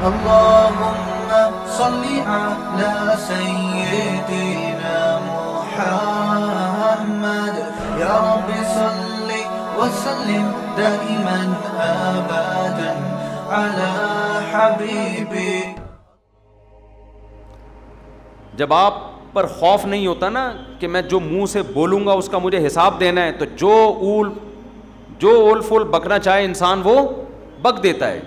اللهم صل على سيدنا محمد يا رب صل وسلم دائما ابدا على حبيبي. جب آپ پر خوف نہیں ہوتا نا کہ میں جو منہ سے بولوں گا اس کا مجھے حساب دینا ہے, تو جو اول فول بکنا چاہے انسان وہ بک دیتا ہے.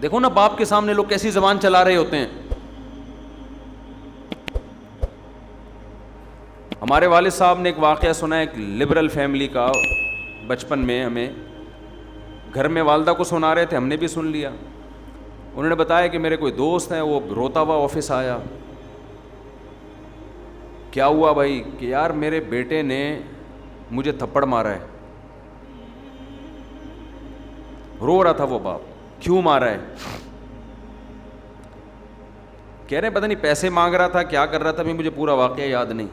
دیکھو نا باپ کے سامنے لوگ کیسی زبان چلا رہے ہوتے ہیں. ہمارے والد صاحب نے ایک واقعہ سنا ہے, ایک لبرل فیملی کا. بچپن میں ہمیں گھر میں والدہ کو سنا رہے تھے, ہم نے بھی سن لیا. انہوں نے بتایا کہ میرے کوئی دوست ہیں, وہ روتا ہوا آفس آیا. کیا ہوا بھائی؟ کہ یار میرے بیٹے نے مجھے تھپڑ مارا ہے. رو رہا تھا وہ باپ, کیوں مارا ہے؟ کہہ رہے پتہ نہیں پیسے مانگ رہا تھا, کیا کر رہا تھا, مجھے پورا واقعہ یاد نہیں.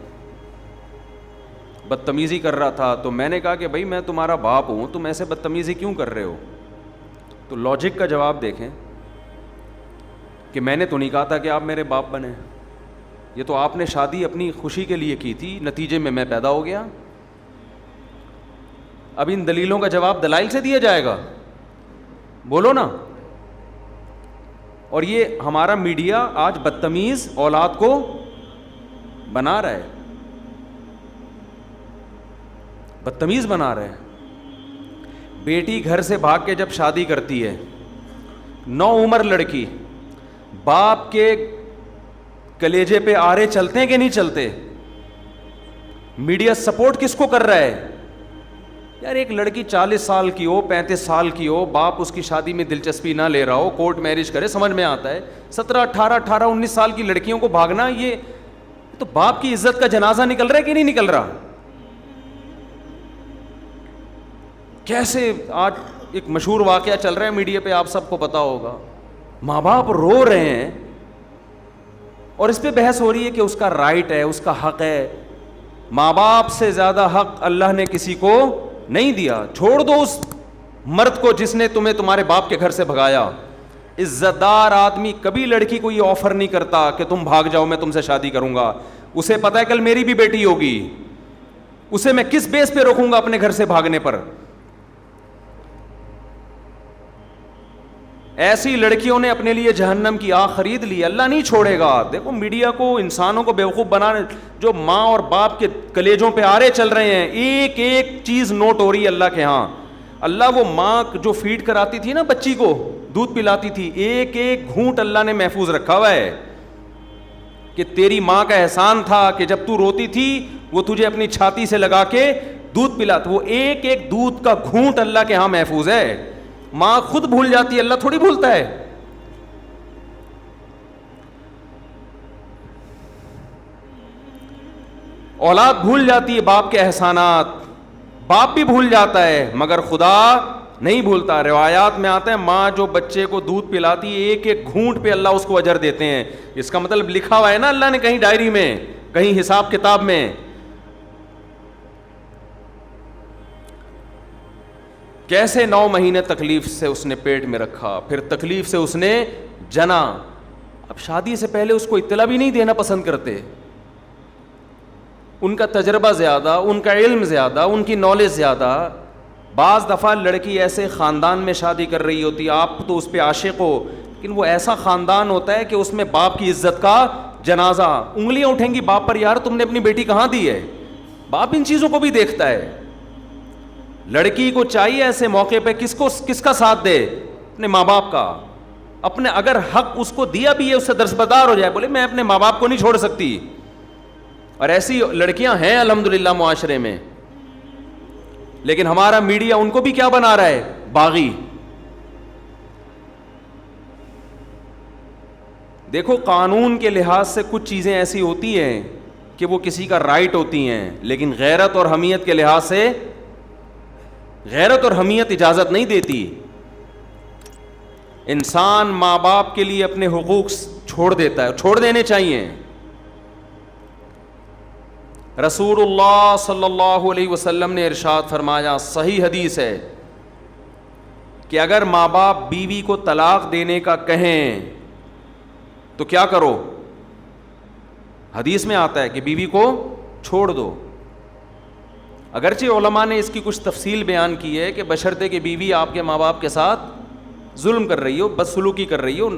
بدتمیزی کر رہا تھا. تو میں نے کہا کہ بھائی میں تمہارا باپ ہوں, تم ایسے بدتمیزی کیوں کر رہے ہو؟ تو لاجک کا جواب دیکھیں کہ میں نے تو نہیں کہا تھا کہ آپ میرے باپ بنے, یہ تو آپ نے شادی اپنی خوشی کے لیے کی تھی, نتیجے میں پیدا ہو گیا. اب ان دلیلوں کا جواب دلائل سے دیا جائے گا؟ بولو نا. اور یہ ہمارا میڈیا آج بدتمیز اولاد کو بنا رہا ہے, بدتمیز بنا رہا ہے. بیٹی گھر سے بھاگ کے جب شادی کرتی ہے, 9 عمر لڑکی, باپ کے کلیجے پہ آرے چلتے ہیں کہ نہیں چلتے؟ میڈیا سپورٹ کس کو کر رہا ہے؟ یار ایک لڑکی 40 سال کی ہو, 35 سال کی ہو, باپ اس کی شادی میں دلچسپی نہ لے رہا ہو, کورٹ میرج کرے, سمجھ میں آتا ہے. 17, 18, 19 سال کی لڑکیوں کو بھاگنا, یہ تو باپ کی عزت کا جنازہ نکل رہا ہے کہ نہیں نکل رہا؟ کیسے آج ایک مشہور واقعہ چل رہا ہے میڈیا پہ, آپ سب کو پتا ہوگا. ماں باپ رو رہے ہیں اور اس پہ بحث ہو رہی ہے کہ اس کا رائٹ ہے, اس کا حق ہے. ماں باپ سے زیادہ حق اللہ نے کسی کو نہیں دیا. چھوڑ دو اس مرد کو جس نے تمہیں تمہارے باپ کے گھر سے بھگایا. عزت دار آدمی کبھی لڑکی کو یہ آفر نہیں کرتا کہ تم بھاگ جاؤ میں تم سے شادی کروں گا. اسے پتا ہے کل میری بھی بیٹی ہوگی, اسے میں کس بیس پہ روکوں گا اپنے گھر سے بھاگنے پر. ایسی لڑکیوں نے اپنے لیے جہنم کی آگ خرید لی. اللہ نہیں چھوڑے گا. دیکھو میڈیا کو, انسانوں کو بیوقوف بنانے, جو ماں اور باپ کے کلیجوں پہ آرے چل رہے ہیں, ایک ایک چیز نوٹ ہو رہی ہے اللہ کے ہاں. اللہ وہ ماں جو فیڈ کراتی تھی نا بچی کو, دودھ پلاتی تھی, ایک ایک گھونٹ اللہ نے محفوظ رکھا ہوا ہے کہ تیری ماں کا احسان تھا کہ جب تو روتی تھی وہ تجھے اپنی چھاتی سے لگا کے دودھ پلاتا. وہ ایک ایک دودھ کا گھونٹ اللہ کے ہاں محفوظ ہے. ماں خود بھول جاتی ہے, اللہ تھوڑی بھولتا ہے. اولاد بھول جاتی ہے باپ کے احسانات, باپ بھی بھول جاتا ہے مگر خدا نہیں بھولتا. روایات میں آتا ہے ماں جو بچے کو دودھ پلاتی ہے ایک ایک گھونٹ پہ اللہ اس کو اجر دیتے ہیں. اس کا مطلب لکھا ہوا ہے نا اللہ نے کہیں ڈائری میں, کہیں حساب کتاب میں. کیسے 9 مہینے تکلیف سے اس نے پیٹ میں رکھا, پھر تکلیف سے اس نے جنا. اب شادی سے پہلے اس کو اطلاع بھی نہیں دینا پسند کرتے. ان کا تجربہ زیادہ, ان کا علم زیادہ, ان کی نالج زیادہ. بعض دفعہ لڑکی ایسے خاندان میں شادی کر رہی ہوتی, آپ تو اس پہ عاشق ہو, لیکن وہ ایسا خاندان ہوتا ہے کہ اس میں باپ کی عزت کا جنازہ, انگلیاں اٹھیں گی باپ پر, یار تم نے اپنی بیٹی کہاں دی ہے. باپ ان چیزوں کو بھی دیکھتا ہے. لڑکی کو چاہیے ایسے موقع پہ کس کا ساتھ دے, اپنے ماں باپ کا. اپنے اگر حق اس کو دیا بھی ہے اس سے درسبدار ہو جائے, بولے میں اپنے ماں باپ کو نہیں چھوڑ سکتی. اور ایسی لڑکیاں ہیں الحمدللہ معاشرے میں, لیکن ہمارا میڈیا ان کو بھی کیا بنا رہا ہے, باغی. دیکھو قانون کے لحاظ سے کچھ چیزیں ایسی ہوتی ہیں کہ وہ کسی کا رائٹ ہوتی ہیں, لیکن غیرت اور حمیت کے لحاظ سے غیرت اور حمیت اجازت نہیں دیتی. انسان ماں باپ کے لیے اپنے حقوق چھوڑ دیتا ہے, چھوڑ دینے چاہیے. رسول اللہ صلی اللہ علیہ وسلم نے ارشاد فرمایا, صحیح حدیث ہے, کہ اگر ماں باپ بیوی کو طلاق دینے کا کہیں تو کیا کرو؟ حدیث میں آتا ہے کہ بیوی کو چھوڑ دو. اگرچہ علماء نے اس کی کچھ تفصیل بیان کی ہے کہ بشرطے کہ بیوی آپ کے ماں باپ کے ساتھ ظلم کر رہی ہو, بدسلوکی کر رہی ہو.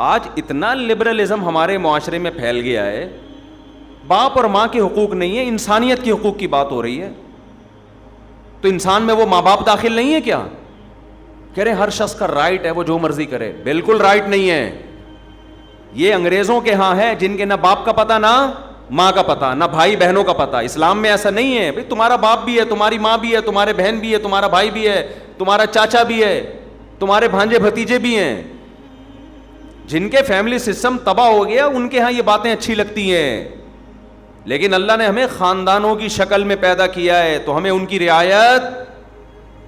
آج اتنا لبرلزم ہمارے معاشرے میں پھیل گیا ہے, باپ اور ماں کے حقوق نہیں ہے, انسانیت کے حقوق کی بات ہو رہی ہے. تو انسان میں وہ ماں باپ داخل نہیں ہے کیا؟ کہہ رہے ہر شخص کا رائٹ ہے وہ جو مرضی کرے. بالکل رائٹ نہیں ہے. یہ انگریزوں کے ہاں ہے جن کے نہ باپ کا پتہ نہ ماں کا پتہ, نہ بھائی بہنوں کا پتہ. اسلام میں ایسا نہیں ہے. بھئی تمہارا باپ بھی ہے, تمہاری ماں بھی ہے, تمہارے بہن بھی ہے, تمہارا بھائی بھی ہے, تمہارا چاچا بھی ہے, تمہارے بھانجے بھتیجے بھی ہیں. جن کے فیملی سسٹم تباہ ہو گیا ان کے ہاں یہ باتیں اچھی لگتی ہیں, لیکن اللہ نے ہمیں خاندانوں کی شکل میں پیدا کیا ہے تو ہمیں ان کی رعایت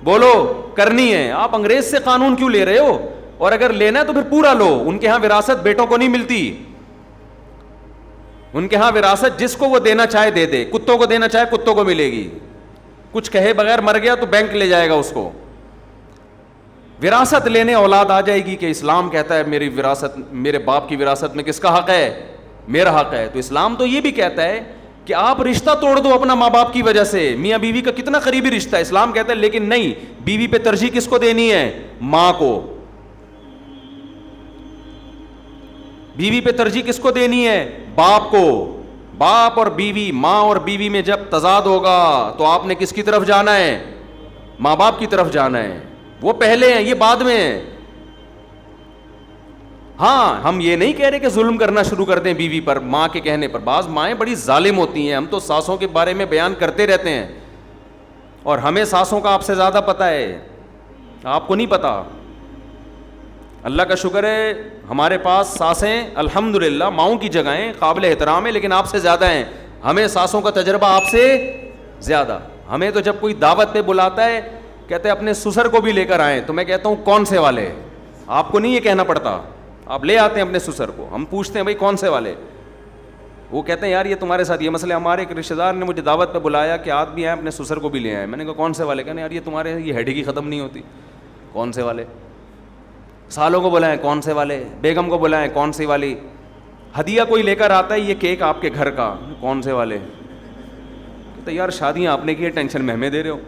بولو کرنی ہے. آپ انگریز سے قانون کیوں لے رہے ہو؟ اور اگر لینا ہے تو پھر پورا لو. ان کے ہاں وراثت بیٹوں کو نہیں ملتی. ان کے ہاں وراثت جس کو وہ دینا چاہے دے دے. کتوں کو دینا چاہے کتوں کو ملے گی. کچھ کہے بغیر مر گیا تو بینک لے جائے گا اس کو. وراثت لینے اولاد آ جائے گی کہ اسلام کہتا ہے میری وراثت, میرے باپ کی وراثت میں کس کا حق ہے؟ میرا حق ہے. تو اسلام تو یہ بھی کہتا ہے کہ آپ رشتہ توڑ دو اپنا ماں باپ کی وجہ سے. میاں بیوی کا کتنا قریبی رشتہ ہے, اسلام کہتا ہے لیکن نہیں, بیوی پہ ترجیح کس کو دینی ہے؟ ماں کو. بیوی پہ ترجیح کس کو دینی ہے؟ باپ کو. باپ اور بیوی, ماں اور بیوی میں جب تضاد ہوگا تو آپ نے کس کی طرف جانا ہے؟ ماں باپ کی طرف جانا ہے. وہ پہلے ہیں, یہ بعد میں ہیں. ہاں ہم یہ نہیں کہہ رہے کہ ظلم کرنا شروع کر دیں بیوی پر ماں کے کہنے پر. بعض مائیں بڑی ظالم ہوتی ہیں. ہم تو ساسوں کے بارے میں بیان کرتے رہتے ہیں اور ہمیں ساسوں کا آپ سے زیادہ پتہ ہے, آپ کو نہیں پتا. اللہ کا شکر ہے ہمارے پاس ساسیں الحمدللہ ماؤں کی جگہیں قابل احترام ہے, لیکن آپ سے زیادہ ہیں. ہمیں ساسوں کا تجربہ آپ سے زیادہ. ہمیں تو جب کوئی دعوت پہ بلاتا ہے کہتے ہیں اپنے سسر کو بھی لے کر آئیں, تو میں کہتا ہوں کون سے والے؟ آپ کو نہیں یہ کہنا پڑتا, آپ لے آتے ہیں اپنے سسر کو. ہم پوچھتے ہیں بھائی کون سے والے؟ وہ کہتے ہیں یار یہ تمہارے ساتھ یہ مسئلہ. ہمارے ایک رشتہ دار نے مجھے دعوت پہ بلایا کہ آپ بھی آئیں اپنے سسر کو بھی لے آئیں. میں نے کہا کون سے والے؟ کہنے یار یہ تمہارے یہ ہیڈ کی ختم نہیں ہوتی. کون سے والے؟ سالوں کو بلائیں کون سے والے, بیگم کو بلائیں کون سی والی, ہدیہ کوئی لے کر آتا ہے یہ کیک آپ کے گھر کا کون سے والے. تو یار شادیاں آپ نے کی, ٹینشن میں ہمیں دے رہے ہو.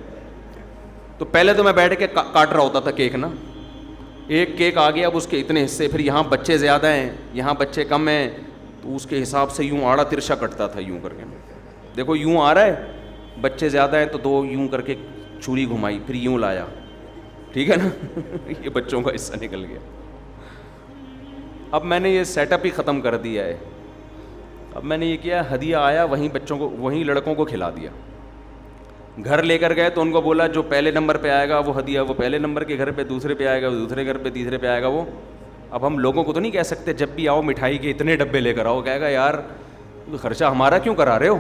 تو پہلے تو میں بیٹھ کے کاٹ رہا ہوتا تھا کیک نا, ایک کیک آ گیا اب اس کے اتنے حصے, پھر یہاں بچے زیادہ ہیں یہاں بچے کم ہیں, تو اس کے حساب سے یوں آڑا ترشا کٹتا تھا یوں کر کے. دیکھو یوں آ رہا ہے, بچے زیادہ ہیں تو دو یوں کر کے چھری گھمائی, پھر یوں لایا, ٹھیک ہے نا. یہ بچوں کا حصہ نکل گیا. اب میں نے یہ سیٹ اپ ہی ختم کر دیا ہے. اب میں نے یہ کیا, ہدیہ آیا وہیں بچوں کو وہیں لڑکوں کو کھلا دیا. گھر لے کر گئے تو ان کو بولا جو پہلے نمبر پہ آئے گا وہ ہدیہ وہ پہلے نمبر کے گھر پہ, دوسرے پہ آئے گا وہ دوسرے گھر پہ, تیسرے پہ آئے گا وہ. اب ہم لوگوں کو تو نہیں کہہ سکتے جب بھی آؤ مٹھائی کے اتنے ڈبے لے کر آؤ, کہے گا یار خرچہ ہمارا کیوں کرا رہے ہو.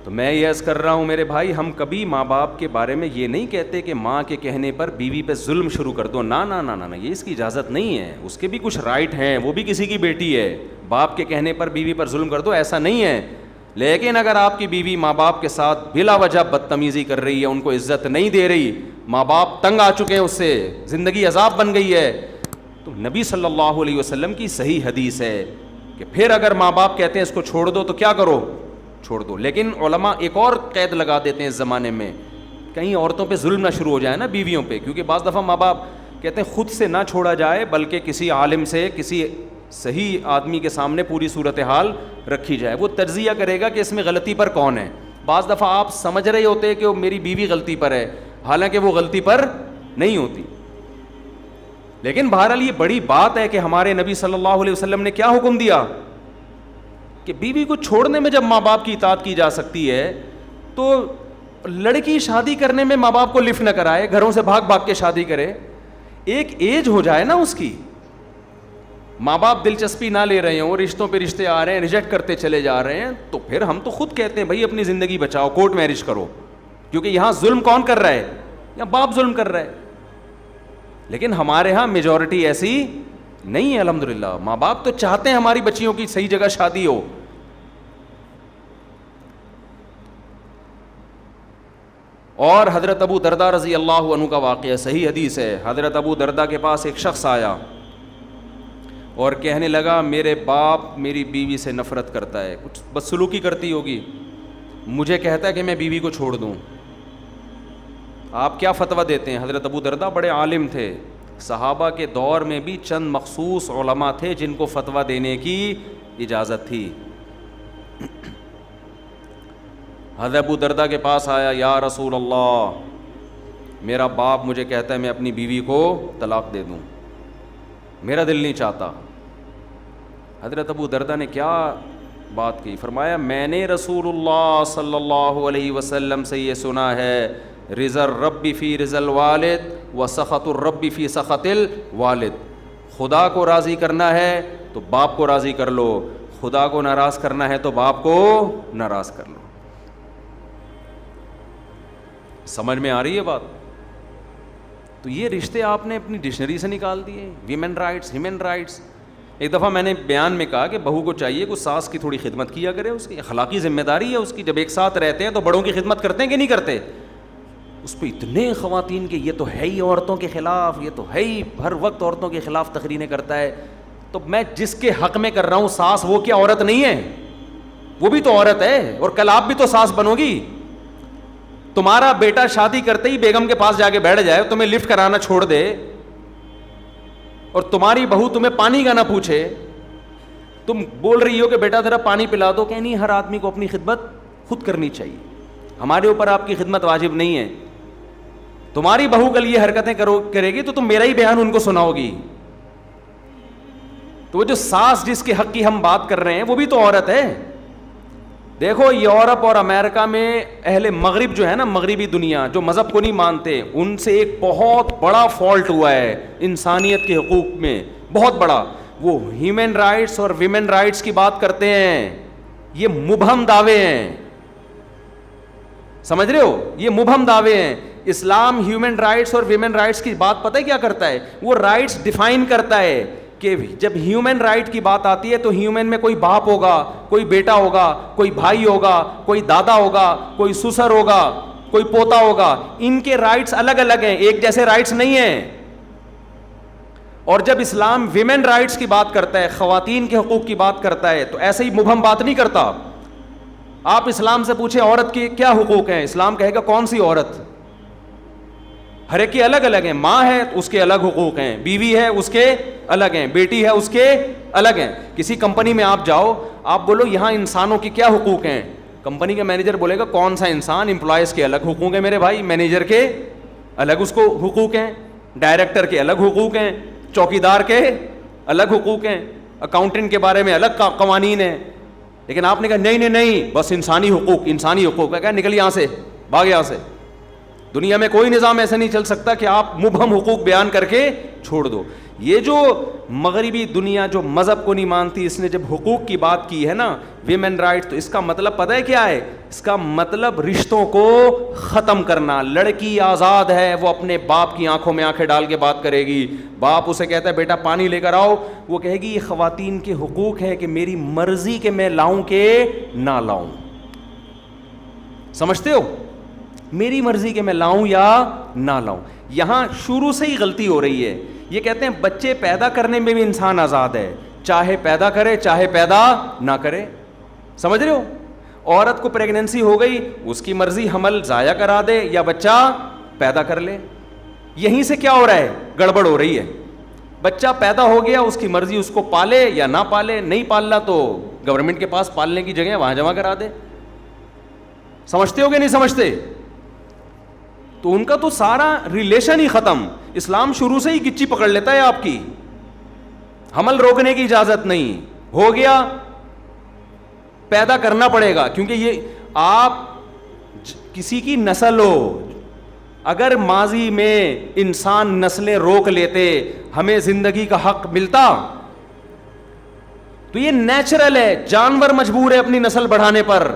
تو میں یہ عرض کر رہا ہوں میرے بھائی, ہم کبھی ماں باپ کے بارے میں یہ نہیں کہتے کہ ماں کے کہنے پر بیوی پہ ظلم شروع کر دو. نا نا نا نا, یہ اس کی اجازت نہیں ہے. اس کے بھی کچھ رائٹ ہیں, وہ بھی کسی کی بیٹی ہے. باپ کے کہنے پر بیوی پر ظلم کر دو ایسا نہیں ہے. لیکن اگر آپ کی بیوی ماں باپ کے ساتھ بلا وجہ بدتمیزی کر رہی ہے, ان کو عزت نہیں دے رہی, ماں باپ تنگ آ چکے ہیں اس سے, زندگی عذاب بن گئی ہے, تو نبی صلی اللہ علیہ وسلم کی صحیح حدیث ہے کہ پھر اگر ماں باپ کہتے ہیں اس کو چھوڑ دو تو کیا کرو, چھوڑ دو. لیکن علماء ایک اور قید لگا دیتے ہیں اس زمانے میں, کہیں عورتوں پہ ظلم نہ شروع ہو جائے نا بیویوں پہ, کیونکہ بعض دفعہ ماں باپ کہتے ہیں خود سے نہ چھوڑا جائے بلکہ کسی عالم سے, کسی صحیح آدمی کے سامنے پوری صورتحال رکھی جائے. وہ تجزیہ کرے گا کہ اس میں غلطی پر کون ہے. بعض دفعہ آپ سمجھ رہے ہوتے کہ وہ میری بیوی غلطی پر ہے, حالانکہ وہ غلطی پر نہیں ہوتی. لیکن بہرحال یہ بڑی بات ہے کہ ہمارے نبی صلی اللہ علیہ وسلم نے کیا حکم دیا کہ بیوی کو چھوڑنے میں جب ماں باپ کی اطاعت کی جا سکتی ہے تو لڑکی شادی کرنے میں ماں باپ کو لفٹ نہ کرائے, گھروں سے بھاگ بھاگ کے شادی کرے. ایک ایج ہو جائے نا اس کی, ماں باپ دلچسپی نہ لے رہے ہوں, رشتوں پہ رشتے آ رہے ہیں, ریجیکٹ کرتے چلے جا رہے ہیں, تو پھر ہم تو خود کہتے ہیں بھائی اپنی زندگی بچاؤ, کورٹ میرج کرو. کیونکہ یہاں ظلم کون کر رہا ہے؟ یہاں باپ ظلم کر رہا ہے. لیکن ہمارے ہاں میجورٹی ایسی نہیں ہے الحمدللہ. ماں باپ تو چاہتے ہیں ہماری بچیوں کی صحیح جگہ شادی ہو. اور حضرت ابو دردہ رضی اللہ عنہ کا واقعہ صحیح حدیث ہے. حضرت ابو دردہ کے پاس ایک شخص آیا اور کہنے لگا میرے باپ میری بیوی سے نفرت کرتا ہے, کچھ بدسلوکی کرتی ہوگی, مجھے کہتا ہے کہ میں بیوی کو چھوڑ دوں, آپ کیا فتویٰ دیتے ہیں؟ حضرت ابو دردہ بڑے عالم تھے, صحابہ کے دور میں بھی چند مخصوص علماء تھے جن کو فتویٰ دینے کی اجازت تھی. حضرت ابو دردہ کے پاس آیا, یا رسول اللہ میرا باپ مجھے کہتا ہے میں اپنی بیوی کو طلاق دے دوں, میرا دل نہیں چاہتا. حضرت ابو دردہ نے کیا بات کی؟ فرمایا میں نے رسول اللہ صلی اللہ علیہ وسلم سے یہ سنا ہے, رضا الرب فی رضا الوالد و سخط الرب فی سخط الوالد. خدا کو راضی کرنا ہے تو باپ کو راضی کر لو, خدا کو ناراض کرنا ہے تو باپ کو ناراض کر لو. سمجھ میں آ رہی ہے بات؟ تو یہ رشتے آپ نے اپنی ڈکشنری سے نکال دیے. Women rights, human rights. ایک دفعہ میں نے بیان میں کہا کہ بہو کو چاہیے کہ ساس کی تھوڑی خدمت کیا کرے, اس کی اخلاقی ذمہ داری ہے اس کی. جب ایک ساتھ رہتے ہیں تو بڑوں کی خدمت کرتے ہیں کہ نہیں کرتے؟ اس پہ اتنے خواتین کے یہ تو ہے ہی عورتوں کے خلاف, یہ تو ہے ہی ہر وقت عورتوں کے خلاف تقریریں کرتا ہے. تو میں جس کے حق میں کر رہا ہوں ساس, وہ کیا عورت نہیں ہے؟ وہ بھی تو عورت ہے, اور کل آپ بھی تو ساس بنو گی. تمہارا بیٹا شادی کرتے ہی بیگم کے پاس جا کے بیٹھ جائے, تمہیں لفٹ کرانا چھوڑ دے, اور تمہاری بہو تمہیں پانی کا نہ پوچھے, تم بول رہی ہو کہ بیٹا ذرا پانی پلا دو, کہ نہیں ہر آدمی کو اپنی خدمت خود کرنی چاہیے, ہمارے اوپر آپ کی خدمت واجب نہیں ہے. تمہاری بہو کل یہ حرکتیں کرے گی تو تم میرا ہی بیان ان کو سناؤ گی. تو وہ جو ساس جس کے حق کی ہم بات کر رہے ہیں وہ بھی تو عورت ہے. دیکھو یورپ اور امریکہ میں اہل مغرب جو ہے نا, مغربی دنیا جو مذہب کو نہیں مانتے, ان سے ایک بہت بڑا فالٹ ہوا ہے انسانیت کے حقوق میں, بہت بڑا. وہ ہیومن رائٹس اور ویمن رائٹس کی بات کرتے ہیں, یہ مبہم دعوے ہیں, سمجھ رہے ہو؟ یہ مبہم دعوے ہیں. اسلام ہیومن رائٹس اور ویمن رائٹس کی بات پتہ ہے کیا کرتا ہے؟ وہ رائٹس ڈیفائن کرتا ہے کہ جب ہیومن رائٹ کی بات آتی ہے تو ہیومن میں کوئی باپ ہوگا, کوئی بیٹا ہوگا, کوئی بھائی ہوگا, کوئی دادا ہوگا, کوئی سسر ہوگا, کوئی پوتا ہوگا. ان کے رائٹس الگ الگ ہیں, ایک جیسے رائٹس نہیں ہیں. اور جب اسلام ویمن رائٹس کی بات کرتا ہے, خواتین کے حقوق کی بات کرتا ہے, تو ایسے ہی مبہم بات نہیں کرتا. آپ اسلام سے پوچھیں عورت کے کیا حقوق ہیں, اسلام کہے گا کون سی عورت؟ ہر ایک کے الگ الگ ہیں. ماں ہے اس کے الگ حقوق ہیں, بیوی ہے اس کے الگ ہیں, بیٹی ہے اس کے الگ ہیں. کسی کمپنی میں آپ جاؤ, آپ بولو یہاں انسانوں کے کیا حقوق ہیں, کمپنی کا مینیجر بولے گا کون سا انسان؟ امپلائز کے الگ حقوق ہیں میرے بھائی, مینیجر کے الگ اس کو حقوق ہیں, ڈائریکٹر کے الگ حقوق ہیں, چوکیدار کے الگ حقوق ہیں, اکاؤنٹنٹ کے بارے میں الگ قوانین ہیں. لیکن آپ نے کہا نہیں نہیں نہیں, بس انسانی حقوق, انسانی حقوق ہے. کیا نکل یہاں سے, بھاگ یہاں سے. دنیا میں کوئی نظام ایسا نہیں چل سکتا کہ آپ مبہم حقوق بیان کر کے چھوڑ دو. یہ جو مغربی دنیا جو مذہب کو نہیں مانتی, اس نے جب حقوق کی بات کی ہے نا, ویمن رائٹ, تو اس کا مطلب پتہ ہے کیا ہے؟ اس کا مطلب رشتوں کو ختم کرنا. لڑکی آزاد ہے, وہ اپنے باپ کی آنکھوں میں آنکھیں ڈال کے بات کرے گی. باپ اسے کہتا ہے بیٹا پانی لے کر آؤ, وہ کہے گی یہ خواتین کے حقوق ہے کہ میری مرضی کہ میں لاؤں کہ نہ لاؤں. سمجھتے ہو؟ میری مرضی کہ میں لاؤں یا نہ لاؤں. یہاں شروع سے ہی غلطی ہو رہی ہے. یہ کہتے ہیں بچے پیدا کرنے میں بھی انسان آزاد ہے, چاہے پیدا کرے چاہے پیدا نہ کرے. سمجھ رہے ہو؟ عورت کو پریگننسی ہو گئی, اس کی مرضی حمل ضائع کرا دے یا بچہ پیدا کر لے. یہیں سے کیا ہو رہا ہے؟ گڑبڑ ہو رہی ہے. بچہ پیدا ہو گیا, اس کی مرضی اس کو پالے یا نہ پالے, نہیں پالنا تو گورنمنٹ کے پاس پالنے کی جگہ وہاں جمع کرا دے. سمجھتے ہو کہ نہیں سمجھتے؟ تو ان کا تو سارا ریلیشن ہی ختم. اسلام شروع سے ہی گچی پکڑ لیتا ہے آپ کی, حمل روکنے کی اجازت نہیں. ہو گیا پیدا کرنا پڑے گا, کیونکہ یہ آپ کسی کی نسل ہو. اگر ماضی میں انسان نسلیں روک لیتے, ہمیں زندگی کا حق ملتا. تو یہ نیچرل ہے, جانور مجبور ہے اپنی نسل بڑھانے پر,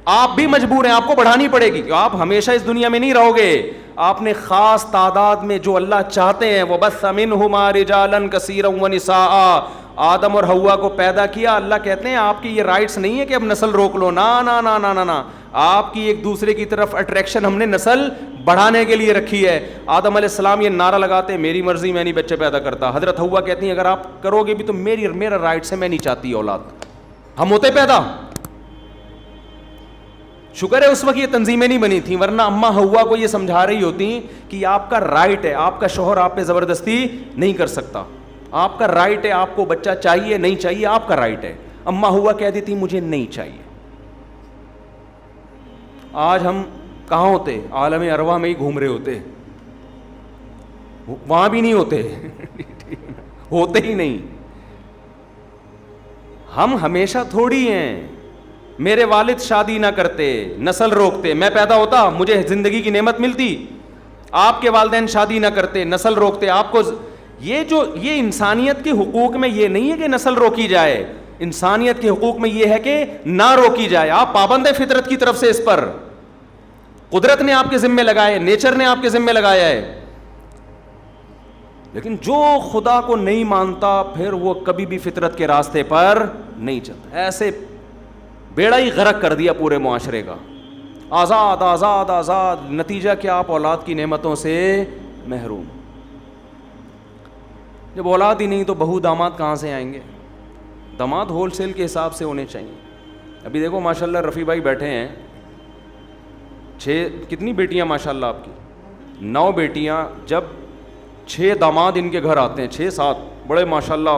آپ بھی مجبور ہیں, آپ کو بڑھانی پڑے گی. آپ ہمیشہ اس دنیا میں نہیں رہو گے. آپ نے خاص تعداد میں جو اللہ چاہتے ہیں, وَبَثَّ مِنْهُمَا رِجَالًا كَثِيرًا وَنِسَاءً, آدم اور حوا کو پیدا کیا. اللہ کہتے ہیں آپ کی یہ رائٹس نہیں ہے کہ اب نسل روک لو, نا نا نا نا نا نا. آپ کی ایک دوسرے کی طرف اٹریکشن ہم نے نسل بڑھانے کے لیے رکھی ہے. آدم علیہ السلام یہ نعرہ لگاتے میری مرضی میں نہیں بچے پیدا کرتا. حضرت حوا کہتی ہیں اگر آپ کرو گے بھی تو میرا رائٹ سے میں نہیں چاہتی اولاد. ہم ہوتے پیدا. شکر ہے اس وقت یہ تنظیمیں نہیں بنی تھیں, ورنہ اماں حوا کو یہ سمجھا رہی ہوتی کہ آپ کا رائٹ ہے, آپ کا شوہر آپ پہ زبردستی نہیں کر سکتا, آپ کا رائٹ ہے, آپ کو بچہ چاہیے نہیں چاہیے آپ کا رائٹ ہے. اماں حوا کہہ دیتی مجھے نہیں چاہیے. آج ہم کہاں ہوتے؟ عالم ارواح میں ہی گھوم رہے ہوتے, وہاں بھی نہیں ہوتے ہوتے ہی نہیں. ہم ہمیشہ تھوڑی ہیں. میرے والد شادی نہ کرتے, نسل روکتے, میں پیدا ہوتا مجھے زندگی کی نعمت ملتی. آپ کے والدین شادی نہ کرتے, نسل روکتے, آپ کو یہ انسانیت کے حقوق میں یہ نہیں ہے کہ نسل روکی جائے, انسانیت کے حقوق میں یہ ہے کہ نہ روکی جائے. آپ پابند ہے فطرت کی طرف سے, اس پر قدرت نے آپ کے ذمے لگائے, نیچر نے آپ کے ذمے لگایا ہے. لیکن جو خدا کو نہیں مانتا پھر وہ کبھی بھی فطرت کے راستے پر نہیں چلتا. ایسے بیڑا ہی غرق کر دیا پورے معاشرے کا. آزاد آزاد آزاد, نتیجہ کیا؟ آپ اولاد کی نعمتوں سے محروم. جب اولاد ہی نہیں تو بہو داماد کہاں سے آئیں گے؟ داماد ہول سیل کے حساب سے ہونے چاہیے. ابھی دیکھو ماشاءاللہ رفیع بھائی بیٹھے ہیں, 6 کتنی بیٹیاں ماشاءاللہ آپ کی؟ 9 بیٹیاں. جب 6 داماد ان کے گھر آتے ہیں, 6-7 بڑے ماشاءاللہ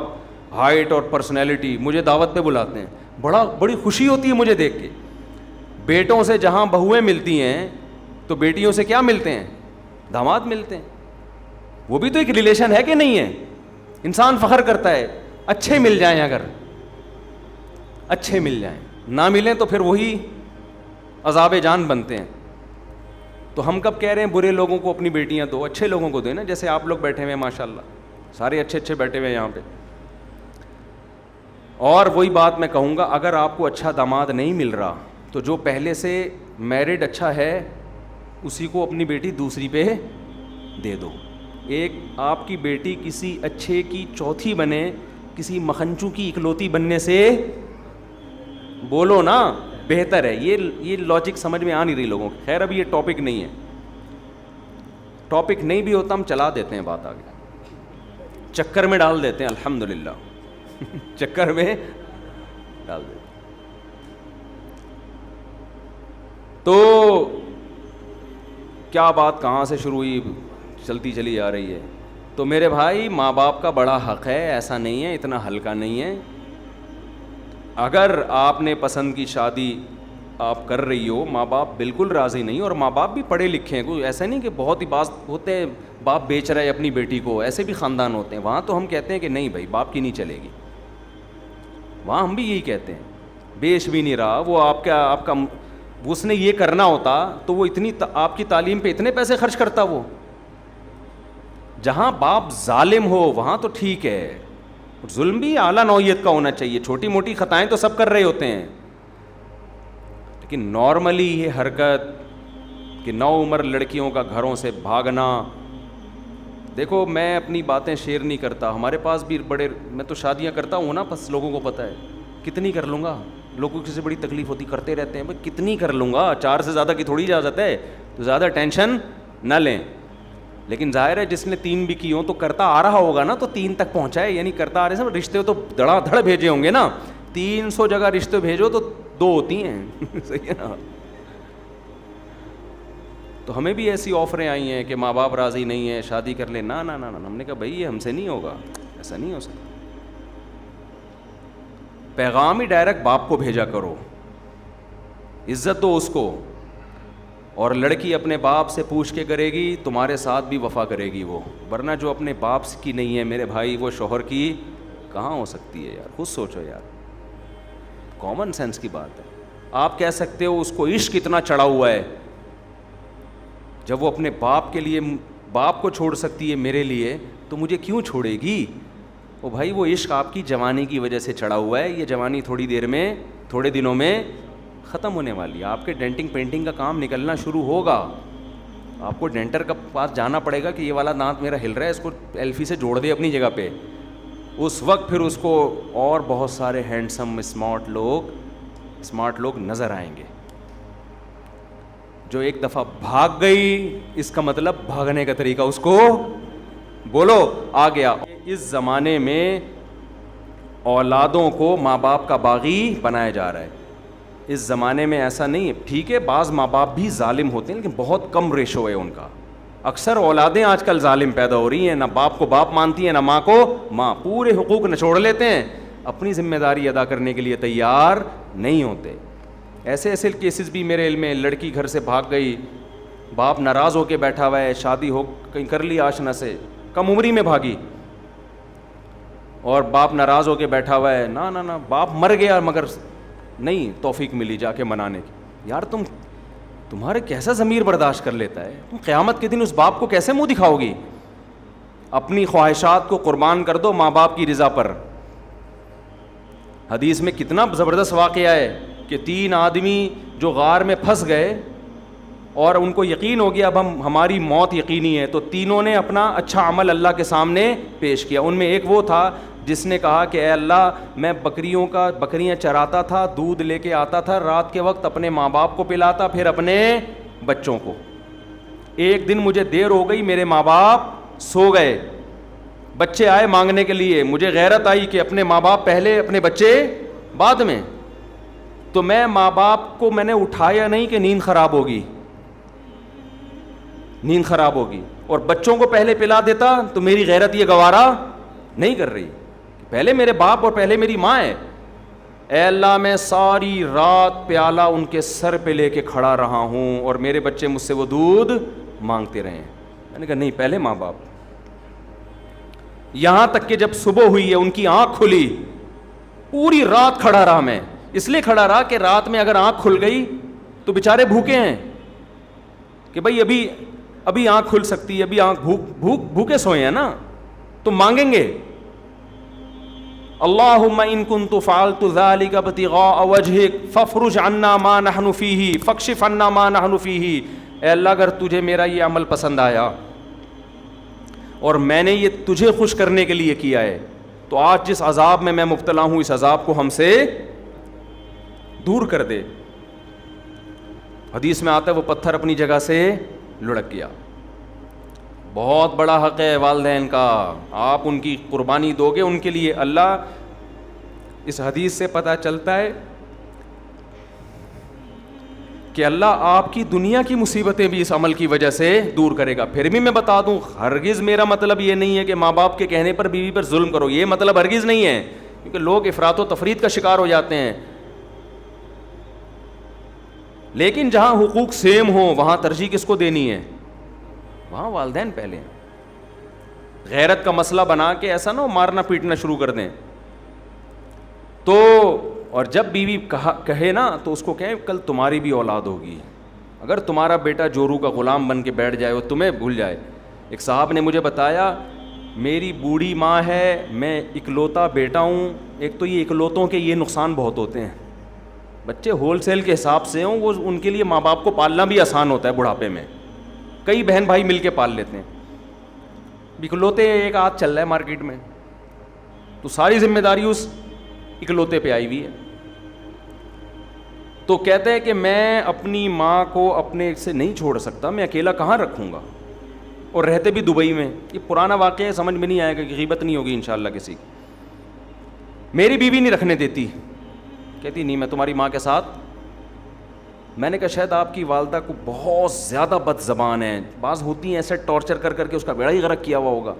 ہائٹ اور پرسنالٹی, مجھے دعوت پہ بلاتے ہیں, بڑی خوشی ہوتی ہے مجھے دیکھ کے. بیٹوں سے جہاں بہویں ملتی ہیں تو بیٹیوں سے کیا ملتے ہیں؟ داماد ملتے ہیں. وہ بھی تو ایک ریلیشن ہے کہ نہیں ہے؟ انسان فخر کرتا ہے اچھے مل جائیں, اگر اچھے مل جائیں, نہ ملیں تو پھر وہی عذاب جان بنتے ہیں. تو ہم کب کہہ رہے ہیں برے لوگوں کو اپنی بیٹیاں دو, اچھے لوگوں کو دیں نا. جیسے آپ لوگ بیٹھے ہوئے ہیں ماشاءاللہ, سارے اچھے اچھے بیٹھے ہوئے ہیں یہاں پہ. اور وہی بات میں کہوں گا, اگر آپ کو اچھا داماد نہیں مل رہا تو جو پہلے سے میرڈ اچھا ہے اسی کو اپنی بیٹی دوسری پہ دے دو. ایک آپ کی بیٹی کسی اچھے کی چوتھی بنے کسی مکھنچو کی اکلوتی بننے سے بولو نا بہتر ہے. یہ لاجک سمجھ میں آ نہیں رہی لوگوں کی. خیر ابھی یہ ٹاپک نہیں ہے, ٹاپک نہیں بھی ہوتا ہم چلا دیتے ہیں بات آگے, چکر میں ڈال دیتے ہیں الحمدللہ چکر میں ڈال دیتے. تو کیا بات کہاں سے شروع ہوئی, چلتی چلی جا رہی ہے. تو میرے بھائی ماں باپ کا بڑا حق ہے, ایسا نہیں ہے, اتنا ہلکا نہیں ہے. اگر آپ نے پسند کی شادی آپ کر رہی ہو, ماں باپ بالکل راضی نہیں, اور ماں باپ بھی پڑھے لکھے ہیں, کوئی ایسا نہیں کہ بہت ہی باز ہوتے ہیں باپ بیچ رہا ہے اپنی بیٹی کو, ایسے بھی خاندان ہوتے ہیں. وہاں تو ہم کہتے ہیں کہ نہیں بھائی باپ کی نہیں چلے گی, وہاں ہم بھی یہی کہتے ہیں. بیچ بھی نہیں رہا وہ, آپ کا اس نے یہ کرنا ہوتا تو وہ اتنی آپ کی تعلیم پہ اتنے پیسے خرچ کرتا. وہ جہاں باپ ظالم ہو وہاں تو ٹھیک ہے, ظلم بھی اعلیٰ نوعیت کا ہونا چاہیے. چھوٹی موٹی خطائیں تو سب کر رہے ہوتے ہیں, لیکن نارملی یہ حرکت کہ نو عمر لڑکیوں کا گھروں سے بھاگنا. دیکھو میں اپنی باتیں شیئر نہیں کرتا, ہمارے پاس بھی میں تو شادیاں کرتا ہوں نا, بس لوگوں کو پتہ ہے کتنی کر لوں گا. لوگوں کی سے بڑی تکلیف ہوتی, کرتے رہتے ہیں بھائی کتنی کر لوں گا, 4 سے زیادہ کی تھوڑی اجازت ہے, تو زیادہ ٹینشن نہ لیں. لیکن ظاہر ہے جس نے 3 بھی کی ہوں تو کرتا آ رہا ہوگا نا, تو 3 تک پہنچائے, یعنی کرتا آ رہے ہیں. رشتے تو دھڑا دھڑ بھیجے ہوں گے نا, 300 جگہ رشتے بھیجو تو 2 ہوتی ہیں صحیح ہے نا. تو ہمیں بھی ایسی آفریں آئی ہیں کہ ماں باپ راضی نہیں ہیں, شادی کر لیں. نا نا نا, ہم نے کہا بھائی یہ ہم سے نہیں ہوگا, ایسا نہیں ہو سکتا. پیغام ہی ڈائریکٹ باپ کو بھیجا کرو, عزت دو اس کو, اور لڑکی اپنے باپ سے پوچھ کے کرے گی تمہارے ساتھ بھی وفا کرے گی وہ, ورنہ جو اپنے باپ کی نہیں ہے میرے بھائی وہ شوہر کی کہاں ہو سکتی ہے یار. خود سوچو یار, کامن سینس کی بات ہے. آپ کہہ سکتے ہو اس کو عشق اتنا چڑھا ہوا ہے, جب وہ اپنے باپ کے لیے باپ کو چھوڑ سکتی ہے میرے لیے تو مجھے کیوں چھوڑے گی. او بھائی وہ عشق آپ کی جوانی کی وجہ سے چڑھا ہوا ہے, یہ جوانی تھوڑی دیر میں تھوڑے دنوں میں ختم ہونے والی ہے. آپ کے ڈینٹنگ پینٹنگ کا کام نکلنا شروع ہوگا, آپ کو ڈینٹر کا پاس جانا پڑے گا کہ یہ والا دانت میرا ہل رہا ہے, اس کو ایلفی سے جوڑ دے اپنی جگہ پہ. اس وقت پھر اس کو اور بہت سارے ہینڈسم اسمارٹ لوگ نظر آئیں گے. جو ایک دفعہ بھاگ گئی اس کا مطلب بھاگنے کا طریقہ اس کو بولو آ گیا. اس زمانے میں اولادوں کو ماں باپ کا باغی بنایا جا رہا ہے. اس زمانے میں ایسا نہیں ہے. ٹھیک ہے بعض ماں باپ بھی ظالم ہوتے ہیں لیکن بہت کم ریشو ہے ان کا. اکثر اولادیں آج کل ظالم پیدا ہو رہی ہیں, نہ باپ کو باپ مانتی ہیں نہ ماں کو ماں, پورے حقوق نچوڑ لیتے ہیں, اپنی ذمہ داری ادا کرنے کے لیے تیار نہیں ہوتے. ایسے ایسے کیسز بھی میرے علم میں, لڑکی گھر سے بھاگ گئی, باپ ناراض ہو کے بیٹھا ہوا ہے, شادی ہو کہیں کر لی آشنا سے, کم عمری میں بھاگی, اور باپ ناراض ہو کے بیٹھا ہوا ہے, نہ باپ مر گیا مگر نہیں توفیق ملی جا کے منانے کی. یار تمہارے کیسا ضمیر برداشت کر لیتا ہے, تم قیامت کے دن اس باپ کو کیسے منہ دکھاؤ گی؟ اپنی خواہشات کو قربان کر دو ماں باپ کی رضا پر. حدیث میں کتنا زبردست واقعہ ہے کہ 3 آدمی جو غار میں پھنس گئے اور ان کو یقین ہو گیا اب ہماری موت یقینی ہے, تو تینوں نے اپنا اچھا عمل اللہ کے سامنے پیش کیا. ان میں ایک وہ تھا جس نے کہا کہ اے اللہ میں بکریاں چراتا تھا, دودھ لے کے آتا تھا, رات کے وقت اپنے ماں باپ کو پلاتا پھر اپنے بچوں کو. ایک دن مجھے دیر ہو گئی, میرے ماں باپ سو گئے, بچے آئے مانگنے کے لیے, مجھے غیرت آئی کہ اپنے ماں باپ پہلے اپنے بچے بعد میں, تو میں ماں باپ کو میں نے اٹھایا نہیں کہ نیند خراب ہوگی, اور بچوں کو پہلے پلا دیتا تو میری غیرت یہ گوارا نہیں کر رہی, پہلے میرے باپ اور پہلے میری ماں ہے. اے اللہ میں ساری رات پیالہ ان کے سر پہ لے کے کھڑا رہا ہوں اور میرے بچے مجھ سے وہ دودھ مانگتے رہے. میں نے کہا نہیں پہلے ماں باپ. یہاں تک کہ جب صبح ہوئی ہے ان کی آنکھ کھلی, پوری رات کھڑا رہا میں, اس لیے کھڑا رہا کہ رات میں اگر آنکھ کھل گئی تو بیچارے بھوکے ہیں کہ بھائی ابھی آنکھ کھل سکتی ہے, ابھی آنکھ بھوکے سوئے ہیں نا, تو مانگیں گے اللہم ان کنت فعلت ذلک ابتغاء وجہک فافرج عنا ما نحن فیہ فاکشف عنا ما نحن فیہ. اے اللہ اگر تجھے میرا یہ عمل پسند آیا اور میں نے یہ تجھے خوش کرنے کے لیے کیا ہے تو آج جس عذاب میں مبتلا ہوں اس عذاب کو ہم سے دور کر دے. حدیث میں آتا ہے وہ پتھر اپنی جگہ سے لڑک گیا. بہت بڑا حق ہے والدین کا, آپ ان کی قربانی دو گے ان کے لیے. اللہ اس حدیث سے پتہ چلتا ہے کہ اللہ آپ کی دنیا کی مصیبتیں بھی اس عمل کی وجہ سے دور کرے گا. پھر بھی میں بتا دوں ہرگز میرا مطلب یہ نہیں ہے کہ ماں باپ کے کہنے پر بیوی پر ظلم کرو, یہ مطلب ہرگز نہیں ہے, کیونکہ لوگ افراط و تفریط کا شکار ہو جاتے ہیں. لیکن جہاں حقوق سیم ہوں وہاں ترجیح کس کو دینی ہے؟ وہاں والدین پہلے ہیں. غیرت کا مسئلہ بنا کے ایسا نہ ہو مارنا پیٹنا شروع کر دیں. تو اور جب بیوی کہے نا تو اس کو کہیں کل تمہاری بھی اولاد ہوگی, اگر تمہارا بیٹا جورو کا غلام بن کے بیٹھ جائے وہ تمہیں بھول جائے. ایک صاحب نے مجھے بتایا میری بوڑھی ماں ہے, میں اکلوتا بیٹا ہوں. ایک تو یہ اکلوتوں کے یہ نقصان بہت ہوتے ہیں, بچے ہول سیل کے حساب سے ہوں وہ ان کے لیے ماں باپ کو پالنا بھی آسان ہوتا ہے بڑھاپے میں, کئی بہن بھائی مل کے پال لیتے ہیں. اکلوتے ایک آدھ چل رہا ہے مارکیٹ میں تو ساری ذمہ داری اس اکلوتے پہ آئی ہوئی ہے. تو کہتے ہیں کہ میں اپنی ماں کو اپنے سے نہیں چھوڑ سکتا, میں اکیلا کہاں رکھوں گا, اور رہتے بھی دبئی میں. یہ پرانا واقعہ ہے, سمجھ میں نہیں آئے گا کہ غیبت نہیں ہوگی انشاءاللہ کسی کی. میری بیوی نہیں رکھنے دیتی, کہتی نہیں میں تمہاری ماں کے ساتھ. میں نے کہا شاید آپ کی والدہ کو بہت زیادہ بد زبان ہے, بعض ہوتی ہیں ایسے ٹارچر کر کر کے اس کا بیڑا ہی غرق کیا ہوا ہوگا.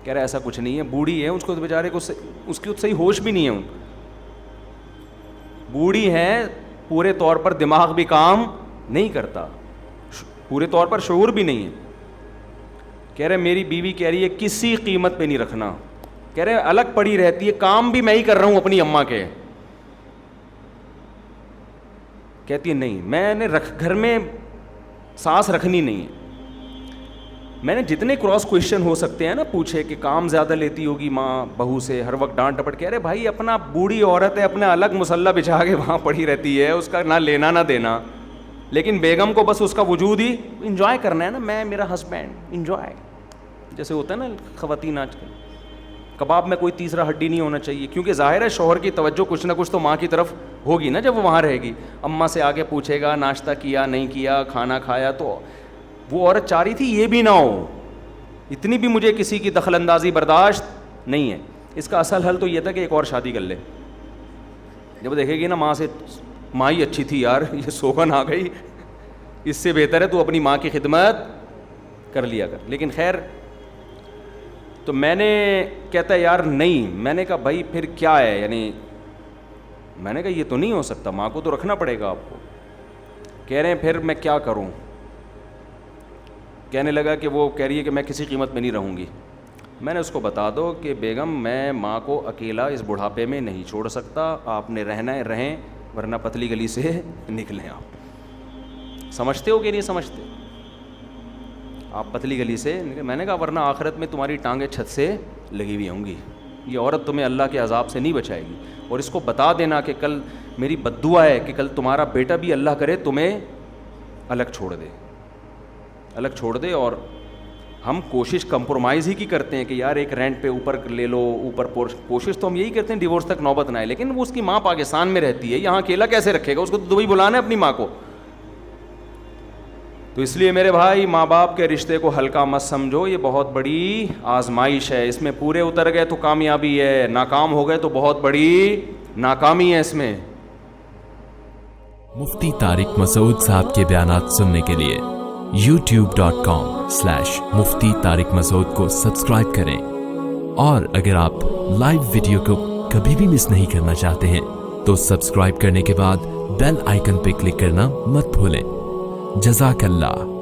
کہہ رہا ایسا کچھ نہیں ہے, بوڑھی ہے, اس کو بیچارے کو اس کی صحیح ہوش بھی نہیں ہے. بوڑھی ہے, پورے طور پر دماغ بھی کام نہیں کرتا, پورے طور پر شعور بھی نہیں ہے. کہہ رہے میری بیوی کہہ رہی ہے کسی قیمت پہ نہیں رکھنا. کہہ رہے الگ پڑی رہتی ہے, کام بھی میں ہی کر رہا ہوں اپنی اماں کے. کہتی ہے نہیں میں نے گھر میں سانس رکھنی نہیں ہے. میں نے جتنے کراس کویشچن ہو سکتے ہیں نا پوچھے کہ کام زیادہ لیتی ہوگی ماں بہو سے, ہر وقت ڈانٹ ڈپٹ. کہہ رہے بھائی اپنا بوڑھی عورت ہے, اپنا الگ مسلح بچھا کے وہاں پڑی رہتی ہے, اس کا نہ لینا نہ دینا, لیکن بیگم کو بس اس کا وجود ہی انجوائے کرنا ہے نا, میں میرا ہسبینڈ انجوائے, جیسے ہوتا ہے نا خواتین آج کل. کباب میں کوئی تیسرا ہڈی نہیں ہونا چاہیے, کیونکہ ظاہر ہے شوہر کی توجہ کچھ نہ کچھ تو ماں کی طرف ہوگی نا جب وہ وہاں رہے گی. اماں سے آگے پوچھے گا ناشتہ کیا نہیں کیا, کھانا کھایا, تو وہ عورت چاہ رہی تھی یہ بھی نہ ہو, اتنی بھی مجھے کسی کی دخل اندازی برداشت نہیں ہے. اس کا اصل حل تو یہ تھا کہ ایک اور شادی کر لے. جب دیکھے گی نا ماں سے, ماں ہی اچھی تھی یار, یہ سوگن آ گئی, اس سے بہتر ہے تو اپنی ماں کی خدمت کر لیا کر. لیکن خیر, تو میں نے کہتا ہے یار نہیں, میں نے کہا بھائی پھر کیا ہے, یعنی میں نے کہا یہ تو نہیں ہو سکتا, ماں کو تو رکھنا پڑے گا آپ کو. کہہ رہے ہیں پھر میں کیا کروں. کہنے لگا کہ وہ کہہ رہی ہے کہ میں کسی قیمت میں نہیں رہوں گی. میں نے اس کو بتا دو کہ بیگم میں ماں کو اکیلا اس بڑھاپے میں نہیں چھوڑ سکتا, آپ نے رہنا ہے رہیں, ورنہ پتلی گلی سے نکلیں. آپ سمجھتے ہو کہ نہیں سمجھتے, آپ پتلی گلی سے نکلیں. میں نے کہا ورنہ آخرت میں تمہاری ٹانگیں چھت سے لگی ہوئی ہوں گی, یہ عورت تمہیں اللہ کے عذاب سے نہیں بچائے گی. اور اس کو بتا دینا کہ کل میری بد دعا ہے کہ کل تمہارا بیٹا بھی اللہ کرے تمہیں الگ چھوڑ دے. اور ہم کوشش کمپرومائز ہی کی کرتے ہیں کہ یار ایک رینٹ پہ اوپر لے لو, اوپر کوشش تو ہم یہی کرتے ہیں ڈیورس تک نوبت نہ آئے. لیکن وہ اس کی ماں پاکستان میں رہتی ہے, یہاں اکیلا کیسے رکھے گا, اس کو تو دبئی بلانا ہے اپنی ماں کو. تو اس لیے میرے بھائی ماں باپ کے رشتے کو ہلکا مت سمجھو, یہ بہت بڑی آزمائش ہے. اس میں پورے اتر گئے تو کامیابی ہے, ناکام ہو گئے تو بہت بڑی ناکامی ہے اس میں. مفتی طارق مسعود صاحب کے بیانات سننے کے لیے youtube.com/مفتی طارق مسعود کو سبسکرائب کریں. اور اگر آپ لائیو ویڈیو کو کبھی بھی مس نہیں کرنا چاہتے ہیں تو سبسکرائب کرنے کے بعد بیل آئیکن پہ کلک کرنا مت بھولیں. جزاک اللہ.